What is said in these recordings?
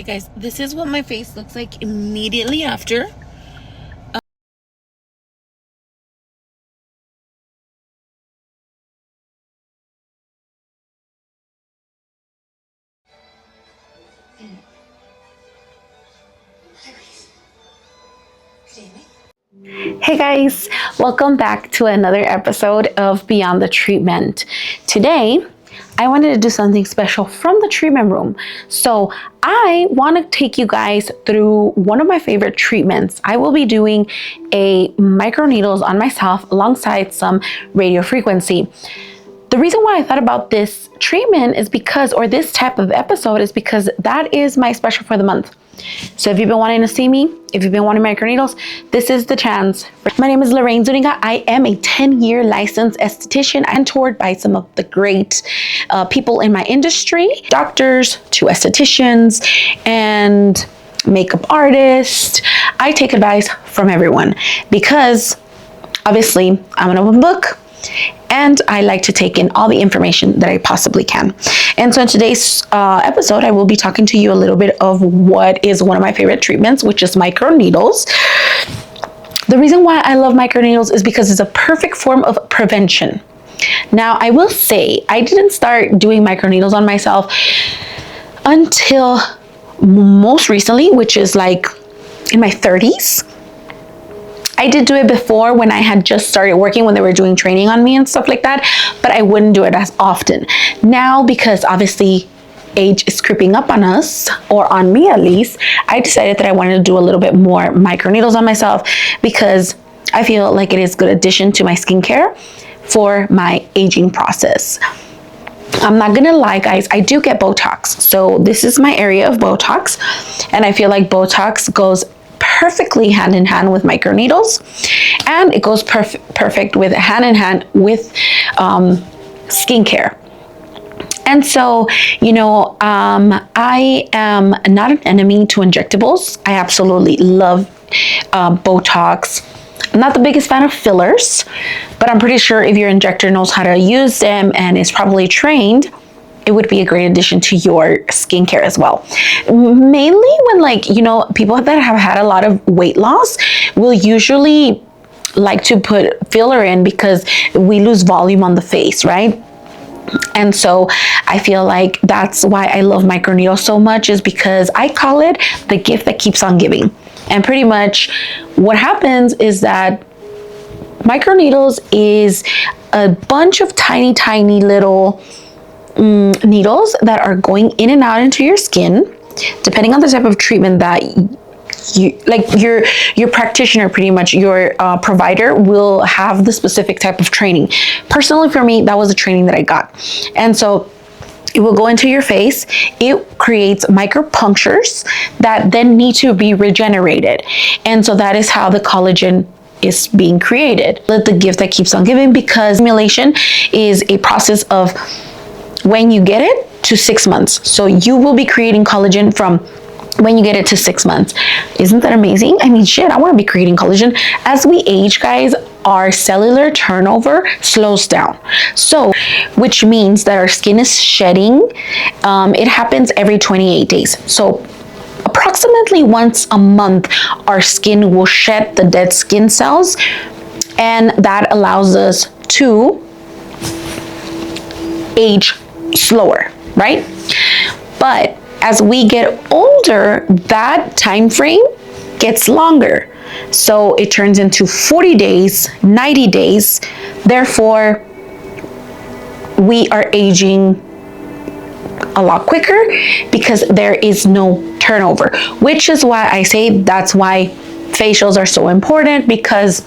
Hey guys, this is what my face looks like immediately after. Hey guys, welcome back to another episode of Beyond the Treatment. Today, I wanted to do something special from the treatment room. So I want to take you guys through one of my favorite treatments. I will be doing a microneedles on myself alongside some radio frequency. The reason why I thought about this treatment is because, or this type of episode is because that is my special for the month. So if you've been wanting to see me, if you've been wanting microneedles, this is the chance. My name is Lorraine Zuniga. I am a 10-year licensed esthetician and toured by some of the great people in my industry, doctors to estheticians and makeup artists. I take advice from everyone because obviously I'm an open book and I like to take in all the information that I possibly can. And so in today's episode, I will be talking to you a little bit of what is one of my favorite treatments, which is microneedles. The reason why I love microneedles is because it's a perfect form of prevention. Now, I will say I didn't start doing microneedles on myself until most recently, which is like in my 30s. I did do it before when I had just started working, when they were doing training on me and stuff like that, but I wouldn't do it as often. Now, because obviously age is creeping up on us, or on me at least, I decided that I wanted to do a little bit more microneedles on myself because I feel like it is a good addition to my skincare for my aging process. I'm not gonna lie, guys, I do get Botox. So this is my area of Botox, and I feel like Botox goes perfectly hand in hand with microneedles, and it goes perfect with hand in hand with skincare. And so, you know, I am not an enemy to injectables. I absolutely love Botox. I'm not the biggest fan of fillers, but I'm pretty sure if your injector knows how to use them and is probably trained, it would be a great addition to your skincare as well. Mainly when, like, you know, people that have had a lot of weight loss will usually like to put filler in because we lose volume on the face, right? And so I feel like that's why I love microneedles so much, is because I call it the gift that keeps on giving. And pretty much what happens is that microneedles is a bunch of tiny, tiny little needles that are going in and out into your skin, depending on the type of treatment that you like. Your practitioner, pretty much your provider, will have the specific type of training. Personally, for me, that was the training that I got. And so it will go into your face. It creates micropunctures that then need to be regenerated. And so that is how the collagen is being created. The gift that keeps on giving, because simulation is a process of when you get it to 6 months. So you will be creating collagen from when you get it to 6 months. Isn't that amazing? I mean, shit, I want to be creating collagen. As we age, guys, our cellular turnover slows down. So, which means that our skin is shedding. It happens every 28 days. So approximately once a month, our skin will shed the dead skin cells, and that allows us to age slower, right? But as we get older, that time frame gets longer. So it turns into 40 days, 90 days. Therefore, we are aging a lot quicker because there is no turnover, which is why I say that's why facials are so important, because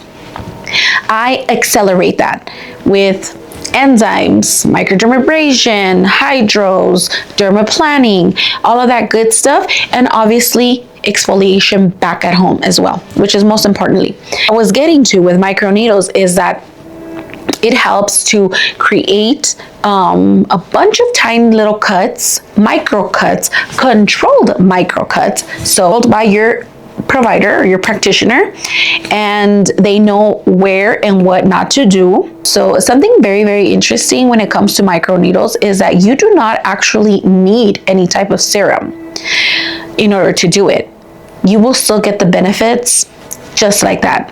I accelerate that with enzymes, microdermabrasion, hydros, dermaplaning, all of that good stuff, and obviously exfoliation back at home as well, which is most importantly. I was getting to with microneedles is that it helps to create a bunch of tiny little cuts, micro cuts, controlled micro cuts, sold by your provider or your practitioner, and they know where and what not to do. So something very, very interesting when it comes to microneedles is that you do not actually need any type of serum. in order to do it. You will still get the benefits just like that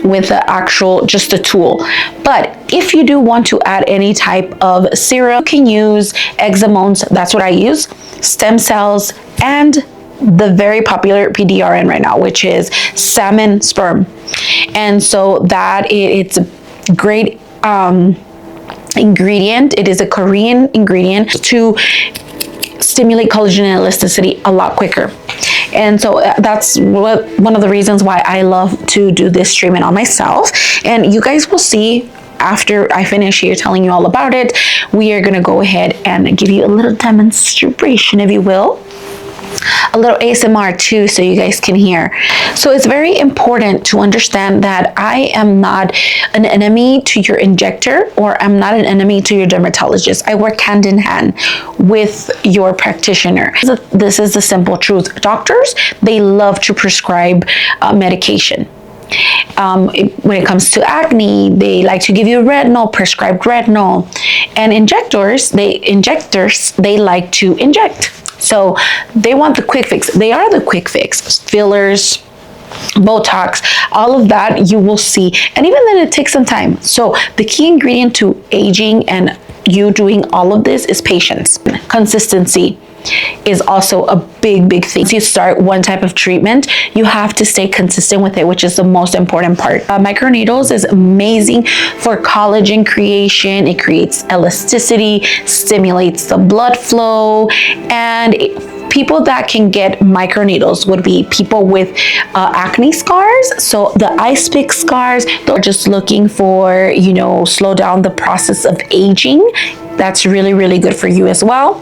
with the actual, just the tool. But if you do want to add any type of serum, you can use eggs and moans. That's what I use. Stem cells and the very popular PDRN right now, which is salmon sperm. And so that it's a great ingredient. It is a Korean ingredient to stimulate collagen and elasticity a lot quicker. And so that's one of the reasons why I love to do this treatment on myself. And you guys will see after I finish here telling you all about it, we are going to go ahead and give you a little demonstration, if you will. A little ASMR too, so you guys can hear. So it's very important to understand that I am not an enemy to your injector, or I'm not an enemy to your dermatologist. I work hand in hand with your practitioner. This is the simple truth. Doctors, they love to prescribe medication. When it comes to acne, they like to give you retinol, prescribed retinol, and injectors, they like to inject. So they want the quick fix. They are the quick fix. Fillers, Botox, all of that you will see. And even then it takes some time. So the key ingredient to aging and you doing all of this is patience. Consistency is also a big thing. If you start one type of treatment, you have to stay consistent with it, which is the most important part. Microneedles is amazing for collagen creation. It creates elasticity, stimulates the blood flow, and people that can get microneedles would be people with acne scars. So the ice pick scars, they're just looking for, slow down the process of aging. That's really good for you as well.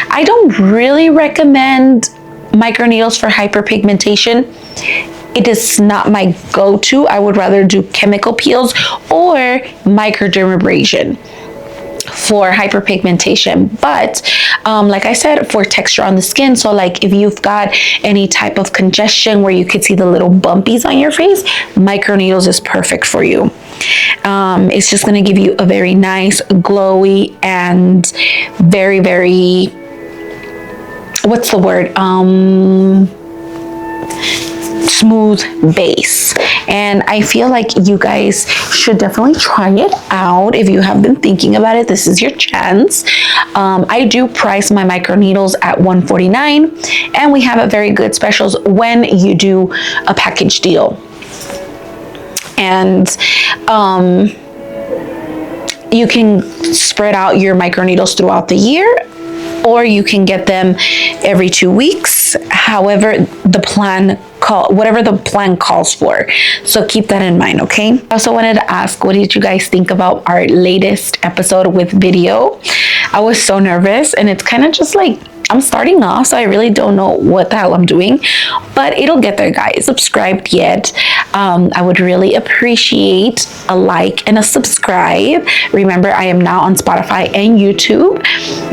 I don't really recommend microneedles for hyperpigmentation. It is not my go-to. I would rather do chemical peels or microdermabrasion for hyperpigmentation. But like I said, for texture on the skin, so like if you've got any type of congestion where you could see the little bumpies on your face, microneedles is perfect for you. It's just going to give you a very nice, glowy, and very what's the word, smooth base. And I feel like you guys should definitely try it out. If you have been thinking about it, this is your chance. I do price my microneedles at $149, and we have a very good specials when you do a package deal. And you can spread out your microneedles throughout the year, or you can get them every 2 weeks. However, whatever the plan calls for. So keep that in mind, okay? I also wanted to ask, what did you guys think about our latest episode with video? I was so nervous, and it's kind of just like, I'm starting off, so I really don't know what the hell I'm doing, but it'll get there, guys. Subscribed yet? I would really appreciate a like and a subscribe. Remember, I am now on Spotify and YouTube.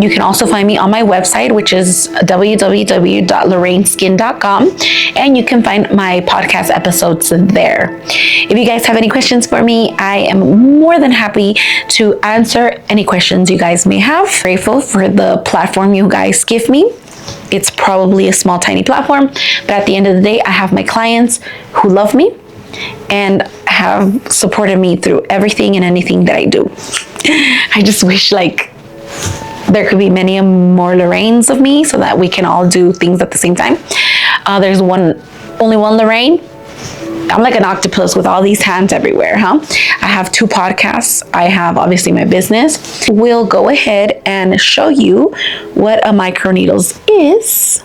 You can also find me on my website, which is www.lorraineskin.com, and you can find my podcast episodes there. If you guys have any questions for me, I am more than happy to answer any questions you guys may have. Grateful for the platform you guys give me. It's probably a small, tiny platform, but at the end of the day, I have my clients who love me and have supported me through everything and anything that I do. I just wish like there could be many more Lorraines of me so that we can all do things at the same time. There's only one Lorraine. I'm like an octopus with all these hands everywhere, huh? I have 2 podcasts. I have obviously my business. We'll go ahead and show you what a microneedles is.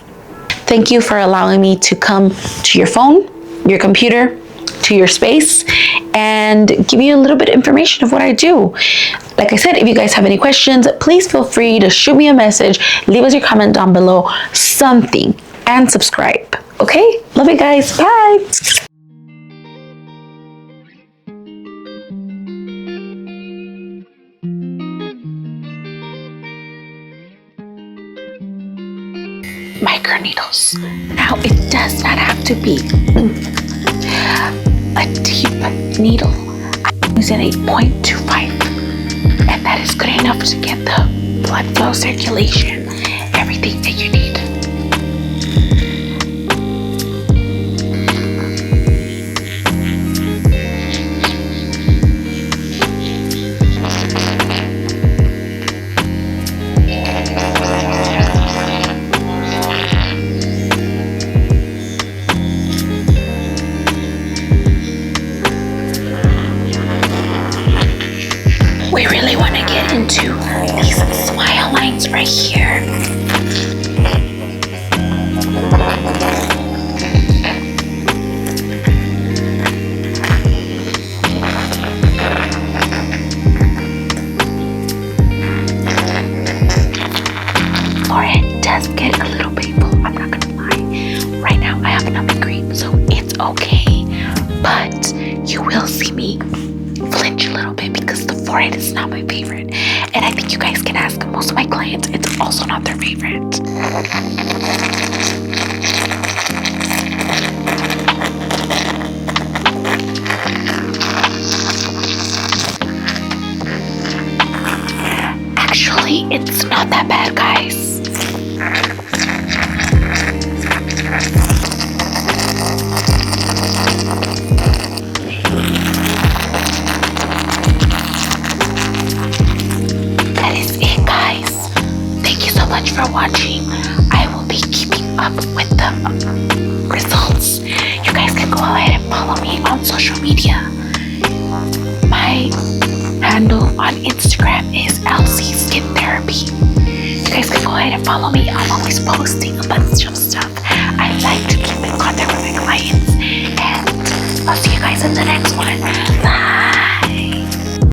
Thank you for allowing me to come to your phone, your computer, to your space, and give you a little bit of information of what I do. Like I said, if you guys have any questions, please feel free to shoot me a message, leave us your comment down below, something, and subscribe. Okay? Love you guys. Bye. Microneedles. Now, it does not have to be a deep needle. I'm using a 0.25, and that is good enough to get the blood flow, circulation, everything that you need. okay. But you will see me flinch a little bit because the forehead is not my favorite. And I think you guys can ask most of my clients, it's also not their favorite. Actually, it's not that bad, guys. That is it, guys. Thank you so much for watching. I will be keeping up with the results. You guys can go ahead and follow me on social media. My handle on Instagram is LC Skin Therapy. You guys can go ahead and follow me. I'm always posting a bunch of stuff. I like to keep in contact with my clients. And I'll see you guys in the next one.